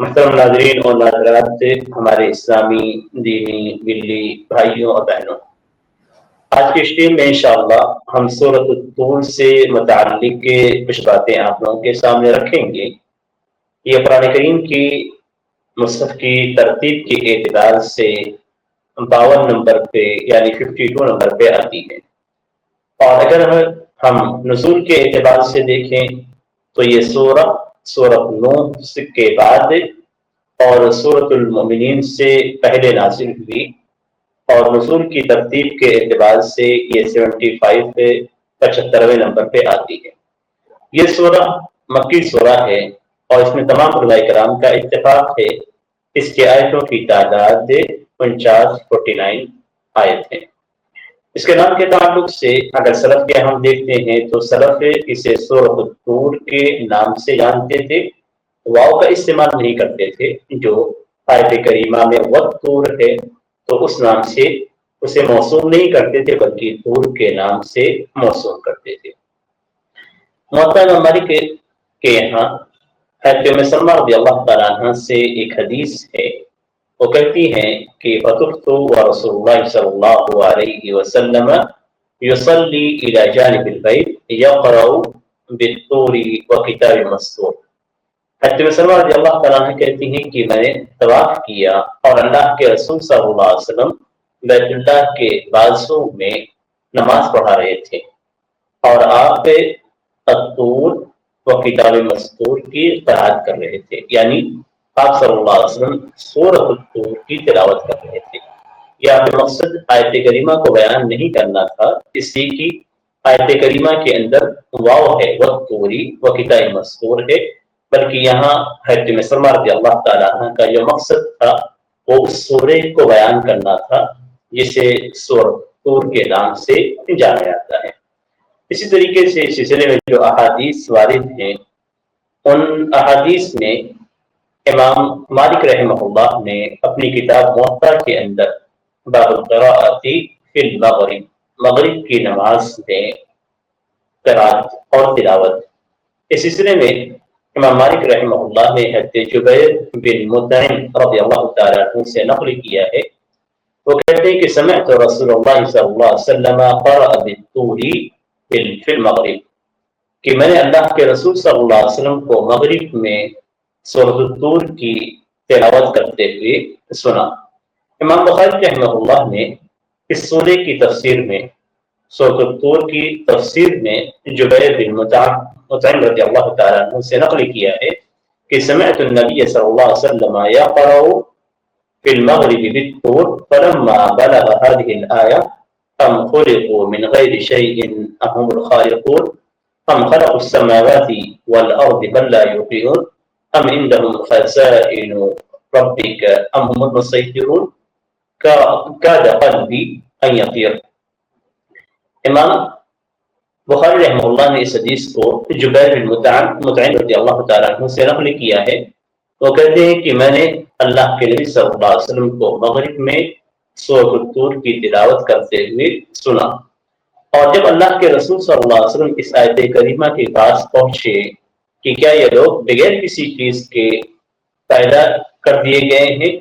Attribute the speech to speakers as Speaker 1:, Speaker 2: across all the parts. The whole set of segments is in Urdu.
Speaker 1: محترم ناظرین اور ناظرات، ہمارے اسلامی دینی ملی بھائیوں اور بہنوں، آج کے اسٹریم میں انشاءاللہ ہم سورۃ الطور سے متعلق کچھ باتیں آپ لوگوں کے سامنے رکھیں گے۔ یہ قرآن کریم کی مصحف کی ترتیب کے اعتبار سے 52 نمبر پہ یعنی 52 نمبر پہ آتی ہے، اور اگر ہم نزول کے اعتبار سے دیکھیں تو یہ سورۃ نوح کے بعد اور سورۃ المؤمنین سے پہلے نازل ہوئی، اور نزول کی ترتیب کے اعتبار سے یہ 75 پہ 75ویں نمبر پہ آتی ہے۔ یہ سورہ مکی سورہ ہے، اور اس میں تمام علماء کرام کا اتفاق ہے۔ اس کی آیتوں کی تعداد 49 آیت ہے۔ اس کے نام کے تعلق سے اگر سلف کے ہم دیکھتے ہیں تو سلف اسے سورۃ الطور کے نام سے جانتے تھے، واو کا استعمال نہیں کرتے تھے۔ جو آیت کریمہ میں والطور ہے تو اس نام سے اسے موصول نہیں کرتے تھے، بلکہ طور کے نام سے موصول کرتے تھے۔ موطا امام مالک کے یہاں حضرت ام سلمہ رضی اللہ تعالیٰ عنہ سے ایک حدیث ہے، وہ کہتی ہیں کہ فطفت ورسول اللہ صلی اللہ علیہ وسلم یصلی الی جانب البیت یقرأ بالطور وکتاب مسطور۔ حضرت ام سلمہ رضی اللہ تعالیٰ عنہ کہتی ہیں کہ میں نے طواف کیا اور اللہ کے رسول صلی اللہ علیہ وسلم بیت اللہ کے بازو میں نماز پڑھا رہے تھے، اور آپ الطور و کتاب مسطور کی قرأت کر رہے تھے، یعنی آپ صلی اللہ علیہ وسلم سورۃ الطور کی تلاوت کر رہے تھے۔ یہاں پہ مقصد آیت کریمہ کو بیان نہیں کرنا تھا، اس لیے کہ آیت کریمہ کے اندر واو ہے، والطوری و کتاب مسطور ہے، بلکہ یہاں حضرت ام سلمہ رضی اللہ تعالیٰ عنہ کا جو مقصد تھا وہ اس سورے کو بیان کرنا تھا جسے سورۃ طور کے نام سے جانا جاتا ہے۔ اسی طریقے سے اس سلسلے میں جو احادیث وارد ہیں، ان احادیث میں امام مالک رحمہ اللہ نے اپنی کتاب موطا کے اندر باب القراءۃ فی المغرب، مغرب کی نماز میں قرأت اور تلاوت، اس سلسلے میں امام مالک رحمہ اللہ نے حضرت جبیر بن مطعم رضی اللہ تعالیٰ عنہ سے نقل کیا ہے، وہ کہتے ہیں کہ سمعت رسول اللہ صلی اللہ علیہ وسلم قرأ بالطور فی المغرب، کہ میں نے اللہ کے رسول صلی اللہ علیہ وسلم کو مغرب میں سورۃ الطور کی تلاوت کرتے ہوئے سنا۔ امام بخاری رحمہ اللہ نے اس سورے کی تفسیر میں، سورۃ الطور کی تفسیر میں جبیر بن مطعم رضی اللہ تعالیٰ عنہ سے نقل کیا ہے کہ سمعت النبی صلی اللہ علیہ وسلم یقرأ فی المغرب بالطور فلما بلغ هذه الآية ام خلقوا من غیر شیء ام هم الخالقون ام خلقوا السماوات والأرض بل لا يوقنون ام عندهم خزائن ربك ام هم المسيطرون كاد قلبي ان يطير۔ امام بخاری رحمہ اللہ نے اس حدیث کو جبیر بن مطعم رضی اللہ تعالیٰ عنہ سے نقل کیا ہے، وہ کہتے ہیں کہ میں نے اللہ کے نبی صلی اللہ علیہ وسلم کو مغرب میں سورۃ الطور کی تلاوت کرتے ہوئے سنا، اور جب اللہ کے رسول صلی اللہ علیہ وسلم اس آیت کریمہ کے پاس پہنچے کہ کیا یہ لوگ بغیر کسی چیز کے پیدا کر دیے گئے ہیں،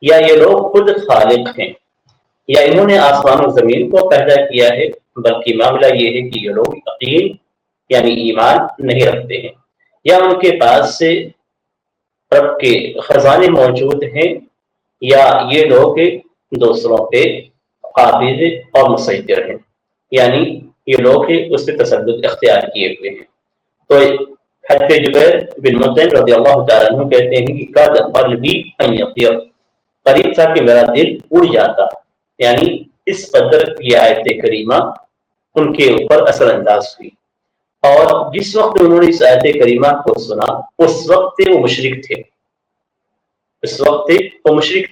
Speaker 1: یا یہ لوگ خود خالق ہیں، یا انہوں نے آسمان و زمین کو پیدا کیا ہے، بلکہ معاملہ یہ ہے کہ یہ لوگ یقین یعنی ایمان نہیں رکھتے ہیں، یا ان کے پاس سے رب کے خزانے موجود ہیں، یا یہ لوگ دوسروں پہ قابض اور مسیطر ہیں، یعنی یہ لوگ اس پہ تسلط اختیار کیے ہوئے ہیں۔ تو حضرت جبیر بن مطعم رضی اللہ تعالیٰ عنہ کہتے ہیں کہ قد قلبی ان یطیر، قریب تھا کہ میرا دل اڑ جاتا، یعنی اس قدر یہ آیت کریمہ ان کے اوپر اثر انداز ہوئی۔ اور جس وقت انہوں نے اس آیت کریمہ کو سنا اس وقت وہ مشرک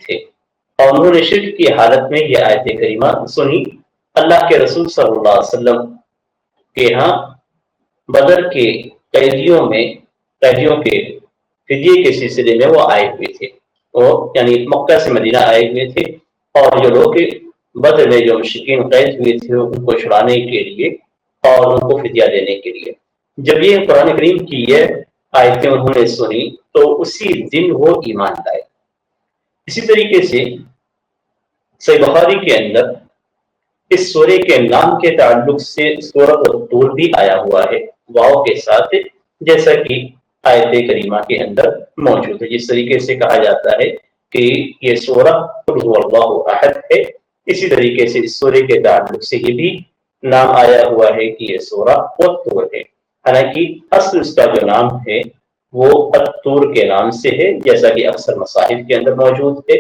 Speaker 1: تھے، اور انہوں نے شرک کی حالت میں یہ آیت کریمہ سنی۔ اللہ کے رسول صلی اللہ علیہ وسلم کے ہاں بدر کے قیدیوں کے فدیے کے سلسلے میں وہ آئے ہوئے تھے، وہ یعنی مکہ سے مدینہ آئے ہوئے تھے، اور جو لوگ بدر میں جو مشرکین قید ہوئے تھے ان کو چھڑانے کے لیے اور ان کو فدیہ دینے کے لیے۔ جب یہ قرآن کریم کی یہ آیتیں انہوں نے سنی تو اسی دن وہ ایمان لائے۔ اسی طریقے سے صحیح بخاری کے اندر اس سورے کے نام کے تعلق سے سورۃ الطور بھی آیا ہوا ہے واو کے ساتھ، جیسا کہ آیت کریمہ کے اندر موجود ہے۔ جس طریقے سے کہا جاتا ہے کہ یہ سورہ قل هو اللہ احد ہے، اسی طریقے سے اس سورے کے تعلق سے یہ بھی نام آیا ہوا ہے کہ یہ سورہ الطور ہے۔ حالانکہ اصل اس کا جو نام ہے وہ الطور کے نام سے ہے، جیسا کہ اکثر مصاحف کے اندر موجود ہے،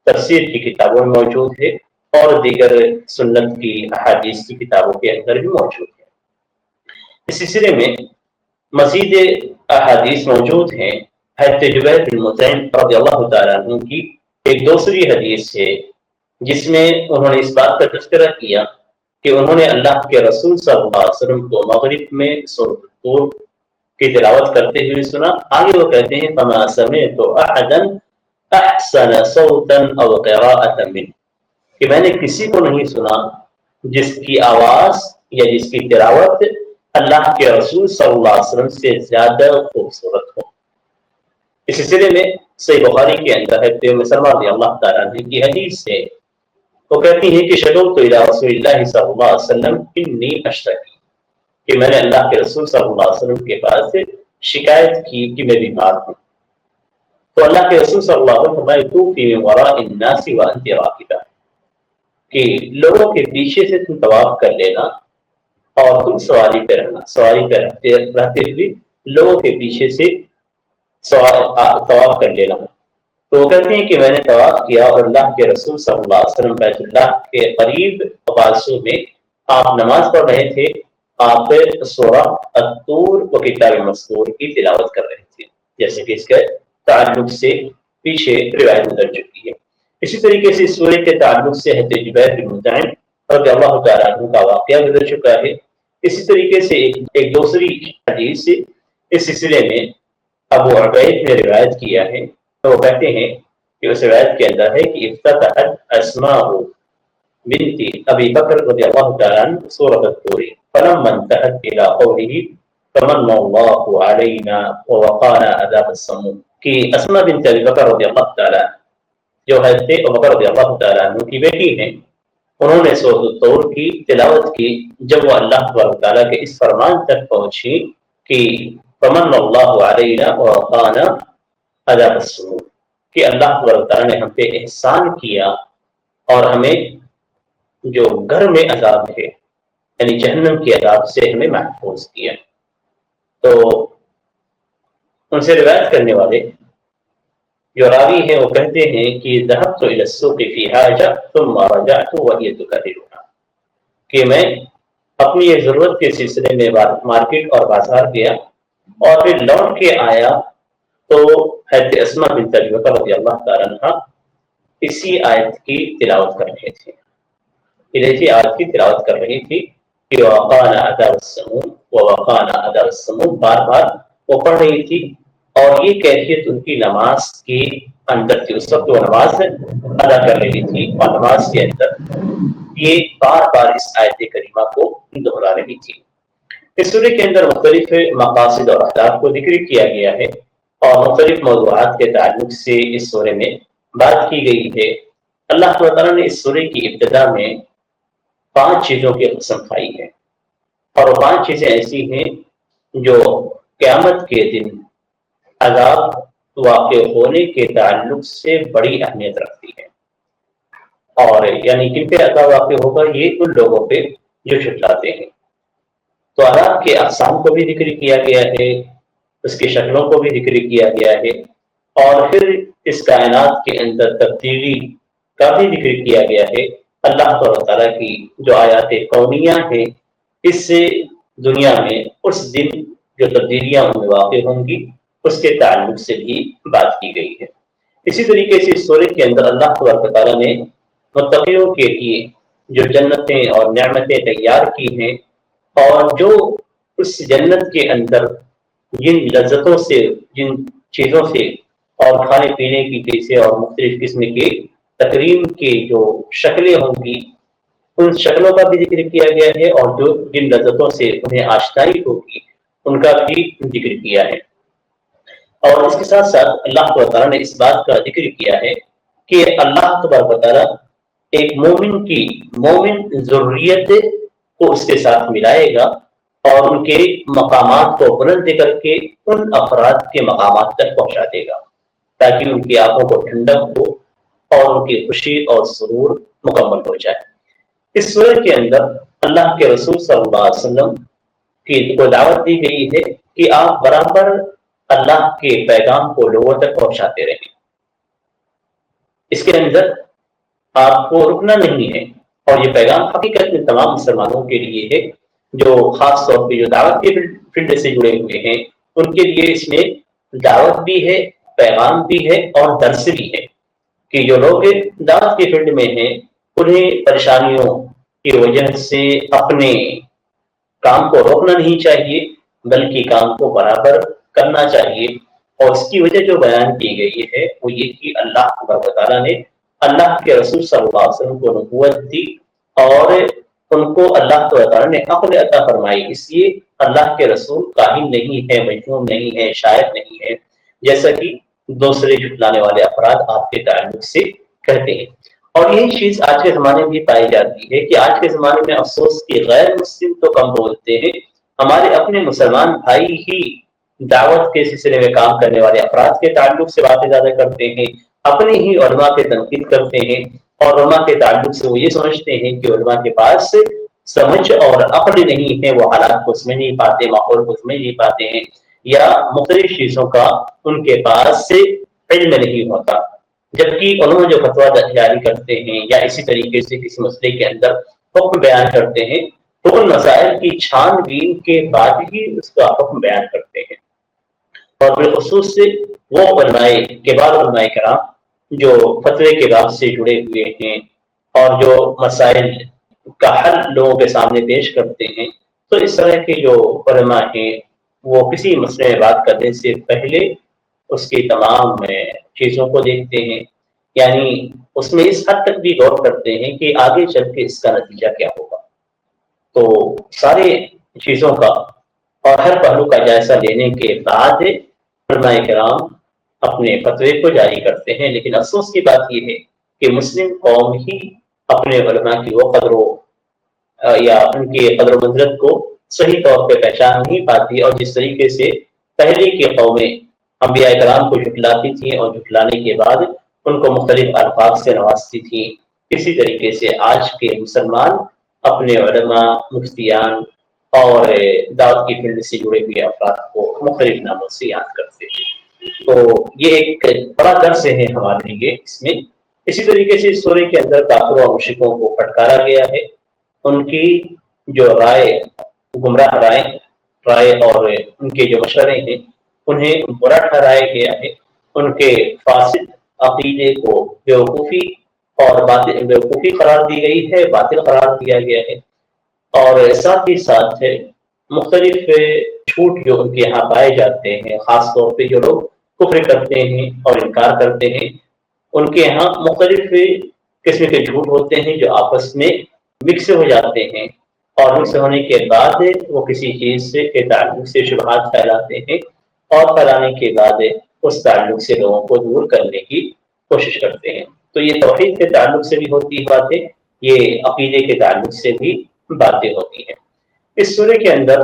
Speaker 1: تفسیر کی کتابوں میں موجود ہے، اور دیگر سنت کی احادیث کی کتابوں کے اندر بھی موجود ہے۔ اس سلسلے میں مزید احادیث موجود ہیں۔ حضرت جبیر بن مطعم رضی اللہ تعالیٰ عنہ کی ایک دوسری حدیث ہے جس میں انہوں نے اس بات کا تذکرہ کیا کہ انہوں نے اللہ کے رسول صلی اللہ علیہ وسلم کو مغرب میں سورۃ الطور کی تلاوت کرتے ہوئے سنا۔ آگے وہ کہتے ہیں فما سمعت احدا احسن صوتا او قراءة منه، کہ میں نے کسی کو نہیں سنا جس کی آواز یا جس کی تلاوت اللہ کے رسول صلی اللہ علیہ وسلم سے زیادہ خوبصورت ہو۔ اس سلسلے میں صحیح بخاری کے اندر ہے ام سلمہ رضی اللہ تعالیٰ عنہ کی حدیث ہے، وہ کہتی ہیں کہ شکوت الی رسول اللہ صلی اللہ علیہ وسلم انی اشتکی، کہ میں نے اللہ کے رسول صلی اللہ علیہ وسلم کے پاس شکایت کی کہ میں بیمار ہوں، تو اللہ کے رسول صلی اللہ علیہ وسلم فرمائے طوفی من وراء الناس وانت راکبہ، کہ لوگوں کے پیچھے سے تم طواف کر لینا اور تم سواری پہ رہنا، سواری پہ رہتے ہوئے لوگوں کے پیچھے سے طواف کر لینا۔ تو وہ کہتے ہیں کہ میں نے طواف کیا اور اللہ کے رسول صلی اللہ علیہ وسلم بیت اللہ کے قریب قباصوں میں آپ نماز پڑھ رہے تھے، آپ سورہ الطور و کتاب مسطور کی تلاوت کر رہے تھے، جیسے کہ اس کے تعلق سے پیچھے روایت گزر چکی ہے۔ اسی طریقے سے اس سورہ کے تعلق سے حضرت جبیر بن مطعم رضی اللہ تعالیٰ عنہ کا واقعہ گزر چکا ہے۔ اسی طریقے سے ایک دوسری حدیث اس سلسلے میں ابو عبید نے روایت کیا ہے، تو وہ کہتے ہیں کہ اس روایت کے اندر ہے کہ افتتحت اسماء بنت ابی بکر رضی اللہ تعالیٰ عنہ سورۃ الطور فلما انتهت الى قوله فمن اللہ علینا ووقانا عذاب السموم، کہ اسماء بنت ابی بکر رضی اللہ تعالیٰ جو حضرت ابوبکر رضی اللہ تعالیٰ عنہ کی بیٹی ہیں، انہوں نے سورۃ الطور کی تلاوت کی جب وہ اللہ تبارک تعالیٰ کے اس فرمان تک پہنچی کہ فمن اللہ علینا ووقانا عذاب السموم، کہ اللہ تبارک تعالیٰ نے ہم پہ احسان کیا اور ہمیں جو گھر میں عذاب ہے یعنی جہنم کے عذاب سے ہمیں محفوظ کیا۔ تو ان سے روایت کرنے والے جو راوی ہیں وہ کہتے ہیں کہ ذهبت الى السوق في حاجة ثم رجعت وهي تكررها، کہ میں اپنی یہ ضرورت کے سلسلے میں مارکیٹ اور بازار گیا اور پھر لوٹ کے آیا تو حضرت اسماء بنت ابی بکر رضی اللہ تعالیٰ عنہ اسی آیت کی تلاوت کر رہے تھے، اسی آیت کی تلاوت کر رہی تھی کہ وقانا عذاب السموم ووقانا عذاب السموم، بار بار وہ پڑھ رہی تھی اور یہ کیفیت ان کی نماز کے اندر تھی۔ اس وقت وہ نماز ادا کر رہی تھی اور نماز کے اندر یہ بار بار اس آیت کریمہ کو دہرا رہی تھی۔ اس سورے کے اندر مختلف مقاصد اور اہداف کو ذکر کیا گیا ہے اور مختلف موضوعات کے تعلق سے اس سورے میں بات کی گئی ہے۔ اللہ تعالیٰ نے اس سورے کی ابتدا میں 5 چیزوں کی قسم کھائی ہے، اور وہ 5 چیزیں ایسی ہیں جو قیامت کے دن عذاب واقع ہونے کے تعلق سے بڑی اہمیت رکھتی ہے، اور یعنی کن پہ عذاب واقع ہوگا؟ یہ ان لوگوں پہ جو جھٹلاتے ہیں۔ تو عذاب کے اقسام کو بھی ذکر کیا گیا ہے، اس کی شکلوں کو بھی ذکر کیا گیا ہے، اور پھر اس کائنات کے اندر تبدیلی کا بھی ذکر کیا گیا ہے۔ اللہ تعالیٰ کی جو آیات کونیہ ہیں، اس سے دنیا میں اس دن جو تبدیلیاں ان میں واقع ہوں گی اس کے تعلق سے بھی بات کی گئی ہے۔ اسی طریقے سے اس سورے کے اندر اللہ تعالیٰ نے متقیوں کے لیے جو جنتیں اور نعمتیں تیار کی ہیں، اور جو اس جنت کے اندر جن لذتوں سے، جن چیزوں سے اور کھانے پینے کی چیزیں اور مختلف قسم کے تکریم کی جو شکلیں ہوں گی ان شکلوں کا بھی ذکر کیا گیا ہے، اور جو جن لذتوں سے انہیں آشنائی ہوگی ان کا بھی ذکر کیا ہے۔ اور اس کے ساتھ ساتھ اللہ تعالیٰ نے اس بات کا ذکر کیا ہے کہ اللہ تبارک و تعالیٰ ایک مومن ضروریت کو اس کے ساتھ ملائے گا اور ان کے مقامات کو بلند کر کے ان افراد کے مقامات تک پہنچا دے گا تاکہ ان کی آنکھوں کو ٹھنڈک ہو اور ان کی خوشی اور سرور مکمل ہو جائے۔ اس سورہ کے اندر اللہ کے رسول صلی اللہ علیہ وسلم کی کو دعوت دی گئی ہے کہ آپ برابر اللہ کے پیغام کو لوگوں تک پہنچاتے رہیں۔ اس کے اندر آپ کو رکنا نہیں ہے، اور یہ پیغام حقیقت میں تمام مسلمانوں کے لیے ہے جو خاص طور پہ جو دعوت کے فیلڈ سے جڑے ہوئے ہیں، ان کے لیے اس میں دعوت بھی ہے، پیغام بھی ہے اور درس بھی ہے کہ جو لوگ دعوت کے فیلڈ میں ہیں انہیں پریشانیوں کی وجہ سے اپنے کام کو روکنا نہیں چاہیے، بلکہ کام کو برابر کرنا چاہیے۔ اور اس کی وجہ جو بیان کی گئی ہے وہ یہ کہ اللہ تبارک و تعالیٰ نے اللہ کے رسول صلی اللہ علیہ وسلم کو نبوت دی اور ان کو اللہ تعالیٰ نے عقل عطا فرمائی، اس لیے اللہ کے رسول کاہن نہیں ہے، مجنون نہیں ہے، شاعر نہیں ہے، جیسا کہ دوسرے جھٹلانے والے افراد آپ کے تعلق سے کہتے ہیں۔ اور یہی چیز آج کے زمانے میں بھی پائی جاتی ہے کہ آج کے زمانے میں افسوس کہ غیر مسلم تو کم بولتے ہیں، ہمارے اپنے مسلمان بھائی ہی دعوت کے سلسلے میں کام کرنے والے افراد کے تعلق سے باتیں زیادہ کرتے ہیں، اپنے ہی علماء پہ تنقید کرتے ہیں، اور علماء کے تعلق سے وہ یہ سمجھتے ہیں کہ علماء کے پاس سمجھ اور عقل نہیں ہے، وہ حالات کو سمجھ نہیں پاتے، ماحول کو سمجھ نہیں پاتے ہیں، یا مختلف چیزوں کا ان کے پاس سے علم نہیں ہوتا۔ جبکہ علماء جو فتویٰ جاری کرتے ہیں یا اسی طریقے سے کسی مسئلے کے اندر حکم بیان کرتے ہیں تو ان مسائل کی چھان بین کے بعد ہی اس کا حکم بیان کرتے ہیں، اور بالخصوص سے وہ علماء کرام جو فتوے کے باب سے جڑے ہوئے ہیں اور جو مسائل کا حل لوگوں کے سامنے پیش کرتے ہیں، تو اس طرح کے جو علماء ہیں وہ کسی مسئلے میں بات کرنے سے پہلے اس کی تمام چیزوں کو دیکھتے ہیں، یعنی اس میں اس حد تک بھی غور کرتے ہیں کہ آگے چل کے اس کا نتیجہ کیا ہوگا۔ تو سارے چیزوں کا اور ہر پہلو کا جائزہ لینے کے بعد علماء کرام اپنے فتوے کو جاری کرتے ہیں، لیکن افسوس کی بات یہ ہے کہ مسلم قوم ہی اپنے علماء کی وہ قدر یا ان کی قدر و منزلت کو صحیح طور پہ پہچان نہیں پاتی، اور جس طریقے سے پہلے کی قومیں انبیاء کرام کو جھٹلاتی تھیں اور جھٹلانے کے بعد ان کو مختلف الفاظ سے نوازتی تھیں، اسی طریقے سے آج کے مسلمان اپنے علماء، مفتیان اور دعوت کی فیلڈ سے جڑے ہوئے افراد کو مختلف ناموں سے یاد کرتے ہیں۔ تو یہ ایک بڑا درس ہے ہمارے لیے اس میں۔ اسی طریقے سے اس سورہ کے اندر کافروں اور مشرکوں کو پھٹکارا گیا ہے، ان کی جو گمراہ رائے اور ان کے جو مشورے ہیں انہیں برا ٹھہرایا گیا ہے، ان کے فاسد عقیدے کو بیوقوفی قرار دی گئی ہے، باطل قرار دیا گیا ہے، اور ساتھ ہی ساتھ مختلف جھوٹ جو ان کے یہاں پائے جاتے ہیں، خاص طور پہ جو لوگ کفر کرتے ہیں اور انکار کرتے ہیں، ان کے یہاں مختلف قسم کے جھوٹ ہوتے ہیں جو آپس میں مکس ہو جاتے ہیں، اور مکس ہونے کے بعد وہ کسی چیز کے تعلق سے شبہات پھیلاتے ہیں، اور پھیلانے کے بعد اس تعلق سے لوگوں کو دور کرنے کی کوشش کرتے ہیں۔ تو یہ توحید کے تعلق سے بھی ہوتی ہے باتیں، یہ عقیدے کے تعلق سے بھی باتیں ہوتی ہیں۔ اس سورہ کے اندر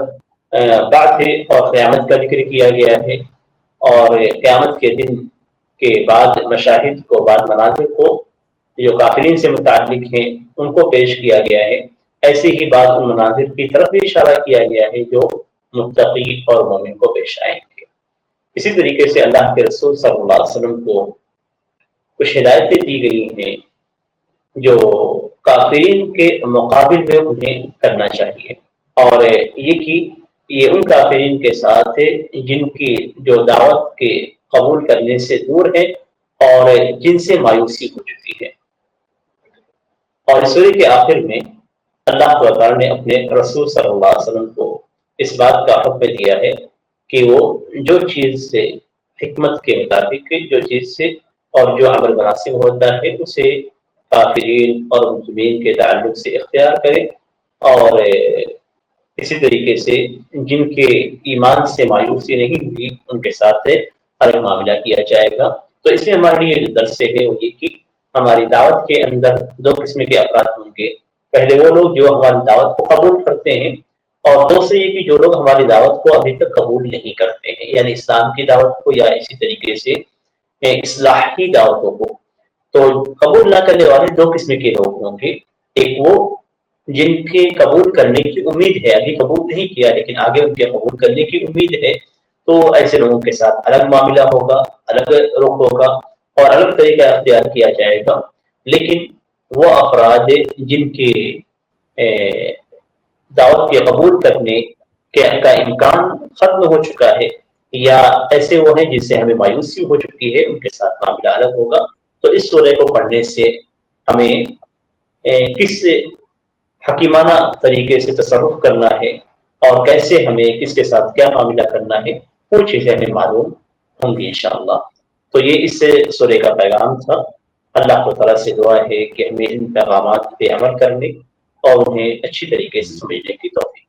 Speaker 1: بعث اور قیامت کا ذکر کیا گیا ہے، اور قیامت کے دن کے بعد مشاہد کو، بعد مناظر کو جو کافرین سے متعلق ہیں ان کو پیش کیا گیا ہے، ایسے ہی بعض ان مناظر کی طرف بھی اشارہ کیا گیا ہے جو متقی اور مومن کو پیش آئیں گے۔ اسی طریقے سے اللہ کے رسول صلی اللہ علیہ وسلم کو کچھ ہدایتیں دی گئی ہیں جو کافرین کے مقابل میں انہیں کرنا چاہیے، اور یہ ان کافرین کے ساتھ ہے جن کی جو دعوت کے قبول کرنے سے دور ہے اور جن سے مایوسی ہو چکی ہے۔ اور اس سورہ کے آخر میں اللہ تعالیٰ نے اپنے رسول صلی اللہ علیہ وسلم کو اس بات کا حکم دیا ہے کہ وہ جو چیز سے حکمت کے مطابق جو چیز سے اور جو عمل مناسب ہوتا ہے اسے کافرین اور مسلمین کے تعلق سے اختیار کرے، اور اسی طریقے سے جن کے ایمان سے مایوسی نہیں ہوئی ان کے ساتھ الگ معاملہ کیا جائے گا۔ تو اس میں ہمارے لیے جو درس ہے وہ یہ کہ ہماری دعوت کے اندر دو قسم کے افراد ہوں گے۔ پہلے وہ لوگ جو ہماری دعوت کو قبول کرتے ہیں، اور دوسرے یہ کہ جو لوگ ہماری دعوت کو ابھی تک قبول نہیں کرتے ہیں، یعنی اسلام کی دعوت کو یا اسی طریقے سے اصلاح کی دعوتوں کو۔ تو قبول نہ کرنے والے دو قسم کے لوگ ہوں گے، ایک وہ جن کے قبول کرنے کی امید ہے، ابھی قبول نہیں کیا لیکن آگے ان کے قبول کرنے کی امید ہے، تو ایسے لوگوں کے ساتھ الگ معاملہ ہوگا، الگ رخ ہوگا اور الگ طریقہ اختیار کیا جائے گا۔ لیکن وہ افراد جن کے دعوت کے قبول کرنے کا امکان ختم ہو چکا ہے، یا ایسے وہ ہیں جن سے ہمیں مایوسی ہو چکی ہے، ان کے ساتھ معاملہ الگ ہوگا۔ تو اس سورہ کو پڑھنے سے ہمیں کس حکیمانہ طریقے سے تصرف کرنا ہے اور کیسے ہمیں کس کے ساتھ کیا معاملہ کرنا ہے، وہ چیزیں ہمیں معلوم ہوں گی انشاءاللہ۔ تو یہ اس سے سورہ کا پیغام تھا۔ اللہ تعالیٰ سے دعا ہے کہ ہمیں ان پیغامات پہ عمل کرنے اور انہیں اچھی طریقے سے سمجھنے کی توفیق